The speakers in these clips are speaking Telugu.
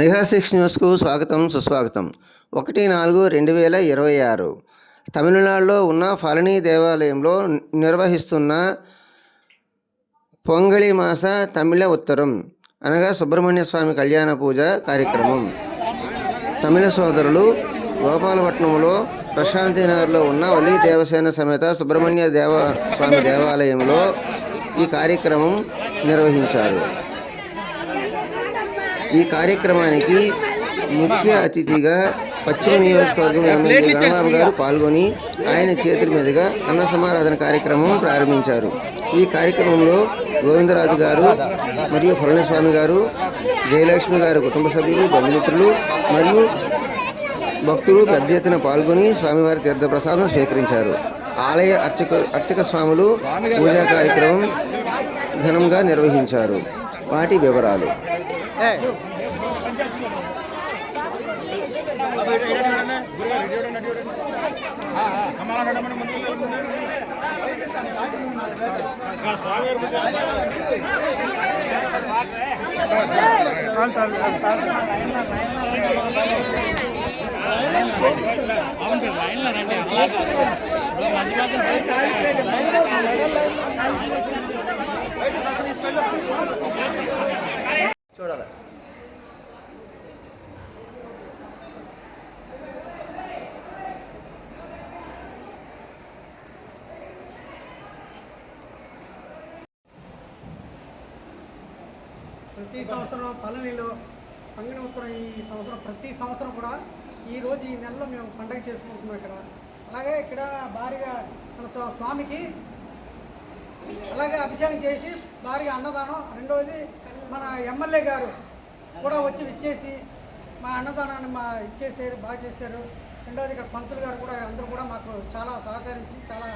మెగా6 న్యూస్కు స్వాగతం సుస్వాగతం. 1/4/2026 తమిళనాడులో ఉన్న పళని దేవాలయంలో నిర్వహిస్తున్న పొంగళి మాస తమిళ ఉత్తరం అనగా సుబ్రహ్మణ్య స్వామి కళ్యాణ పూజ కార్యక్రమం తమిళ సోదరులు గోపాలపట్నంలో ప్రశాంతి నగర్లో ఉన్న వల్లి దేవసేన సమేత సుబ్రహ్మణ్య స్వామి దేవాలయంలో ఈ కార్యక్రమం నిర్వహించారు. ఈ కార్యక్రమానికి ముఖ్య అతిథిగా పశ్చిమ నియోజకవర్గం ఎమ్మెల్యే గణబాబు గారు పాల్గొని ఆయన చేతుల మీదుగా అన్న సమారాధన కార్యక్రమం ప్రారంభించారు. ఈ కార్యక్రమంలో గోవిందరాజు గారు మరియు పళనిస్వామి గారు, జయలక్ష్మి గారు కుటుంబ సభ్యులు, బంధుమిత్రులు మరియు భక్తులు పెద్ద ఎత్తున పాల్గొని స్వామివారి తీర్థప్రసాదం స్వీకరించారు. ఆలయ అర్చక స్వాములు పూజా కార్యక్రమం ఘనంగా నిర్వహించారు. వాటి వివరాలు చూడాలి. ప్రతి సంవత్సరం పళనిలో పంగిన ఉత్తరం ఈ సంవత్సరం ప్రతి సంవత్సరం కూడా ఈ నెలలో మేము పండగ చేసుకుంటున్నాం ఇక్కడ. అలాగే ఇక్కడ భారీగా మన స్వామికి అలాగే అభిషేకం చేసి భారీగా అన్నదానం. రెండవది మన ఎమ్మెల్యే గారు కూడా వచ్చి ఇచ్చేసి మా అన్నదానాన్ని ఇచ్చేసారు, బాగా చేశారు. రెండవది ఇక్కడ పంతులు గారు కూడా అందరూ కూడా మాకు చాలా సహకరించి చాలా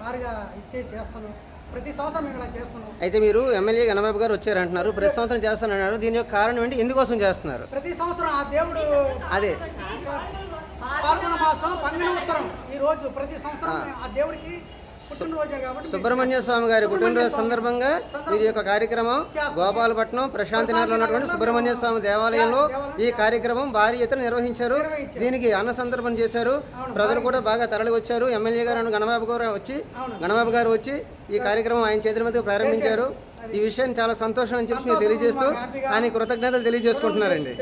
భారీగా ఇచ్చేసి చేస్తున్నాం. ప్రతి సంవత్సరం మేము ఇలా చేస్తున్నాం. అయితే మీరు ఎమ్మెల్యే గణబాబు గారు వచ్చారంటున్నారు, ప్రతి సంవత్సరం చేస్తానన్నారు. దీని యొక్క కారణం ఏంటి, ఎందుకోసం చేస్తున్నారు? ప్రతి సంవత్సరం ఆ దేవుడు అదే పాల్గొన మాసం పంగిన ఉత్తరం ఈ రోజు ప్రతి సంవత్సరం ఆ దేవుడికి పుట్టినరోజు కాబట్టి సుబ్రహ్మణ్య స్వామి గారి పుట్టినరోజు సందర్భంగా వీరి యొక్క కార్యక్రమం గోపాలపట్నం ప్రశాంతి నగర్లో ఉన్నటువంటి సుబ్రహ్మణ్య స్వామి దేవాలయంలో ఈ కార్యక్రమం భారీ ఎత్తున నిర్వహించారు. దీనికి అన్న సందర్భం చేశారు. ప్రజలు కూడా బాగా తరలి వచ్చారు. ఎమ్మెల్యే గారు గణబాబు గారు వచ్చి ఈ కార్యక్రమం ఆయన చేతుల మీద ప్రారంభించారు. ఈ విషయాన్ని చాలా సంతోషం అని చెప్పి మీరు తెలియజేస్తూ ఆయన కృతజ్ఞతలు తెలియజేసుకుంటున్నారండి.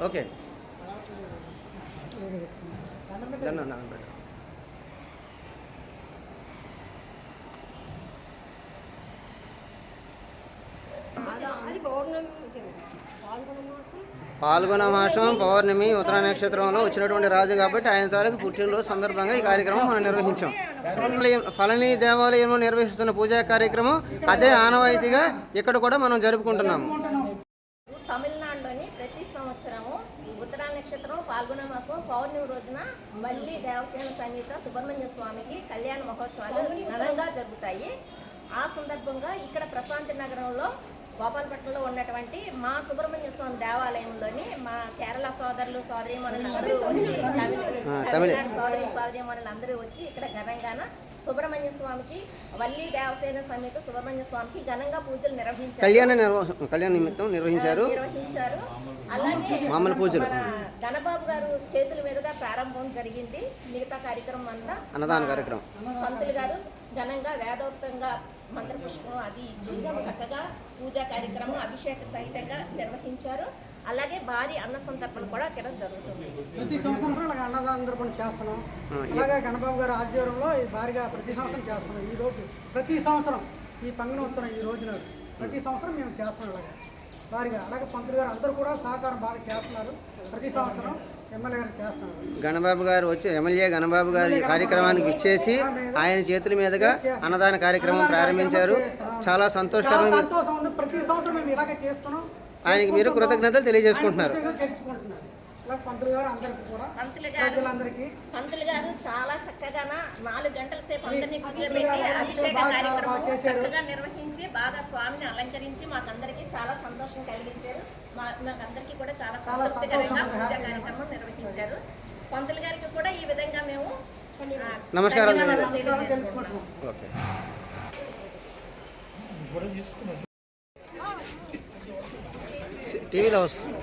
ఓకే పాల్గొన మాసం పౌర్ణమి ఉత్తర నక్షత్రంలో వచ్చినటువంటి రాజు కాబట్టి ఆయన తాలూకు పుట్టినరోజు సందర్భంగా ఈ కార్యక్రమం మనం నిర్వహించాం. పళని దేవాలయంలో నిర్వహిస్తున్న పూజా కార్యక్రమం అదే ఆనవాయితీగా ఇక్కడ కూడా మనం జరుపుకుంటున్నాము. తమిళనాడులోని ప్రతి సంవత్సరము ఉత్తరా నక్షత్రం పాల్గొన మాసం పౌర్ణమి రోజున మళ్ళీ దేవసేన సమేత సుబ్రహ్మణ్య స్వామికి కళ్యాణ మహోత్సవాలు ఘనంగా జరుగుతాయి. ఆ సందర్భంగా ఇక్కడ ప్రశాంతి నగరంలో గోపాలపట్నంలో ఉన్నటువంటి మా సుబ్రహ్మణ్య స్వామి దేవాలయంలోని మా కేరళ సోదరులు సోదరీమణులు అందరూ వచ్చి తమిళనాడు సోదరీమణులు అందరూ వచ్చి ఇక్కడ ఘనంగా సుబ్రహ్మణ్య స్వామికి వల్లి దేవసేన సమేత సుబ్రహ్మణ్య స్వామికి ఘనంగా పూజలు నిర్వహించారు. అలాగే మన గణబాబు గారు చేతుల మీదుగా ప్రారంభం జరిగింది. మిగతా కార్యక్రమం అంతా అన్నదాన కార్యక్రమం పంతులు గారు ఘనంగా వేదోక్తంగా మంత్రపుష్పం అది ఇచ్చి చక్కగా పూజా కార్యక్రమం అభిషేక సహితంగా నిర్వహించారు. అలాగే భారీ అన్న సంతర్పణ కూడా ఇక్కడ జరుగుతుంది. ప్రతి సంవత్సరం అన్నదానం చేస్తున్నాం. అలాగే గణబాబు గారు ఆధ్వర్యంలో భారీగా ప్రతి సంవత్సరం చేస్తున్నాం. ఈ రోజు ప్రతి సంవత్సరం ఈ పంగిన ఉత్తరం ఈ రోజున ప్రతి సంవత్సరం మేము చేస్తున్నాం అలాగే భారీగా. అలాగే పంతులు గారు అందరూ కూడా సహకారం బాగా చేస్తున్నారు. ప్రతి సంవత్సరం ఎమ్మెల్యే గారు చేస్తున్నారు. గణబాబు గారు వచ్చి ఎమ్మెల్యే గణబాబు గారి కార్యక్రమానికి ఇచ్చేసి ఆయన చేతుల మీదుగా అన్నదాన కార్యక్రమం ప్రారంభించారు. చాలా సంతోషం ఉంది. ప్రతి సంవత్సరం మేము ఇలాగే చేస్తున్నాం. ఆయనకి మీరు కృతజ్ఞతలు తెలియజేసుకుంటున్నారు. పంతులు గారు చాలా చక్కగా 4 గంటల సేపు అందరినీ కూర్చోబెట్టి అభిషేక కార్యక్రమం చక్కగా నిర్వహించి బాగా స్వామిని అలంకరించి మాకందరికీ చాలా సంతోషం కలిగించారు. మాకందరికీ కూడా చాలా సంతృప్తికరంగా పూజా కార్యక్రమం నిర్వహించారు. పంతులు గారికి కూడా ఈ విధంగా మేము నమస్కారం. టీవీలో వస్తుంది.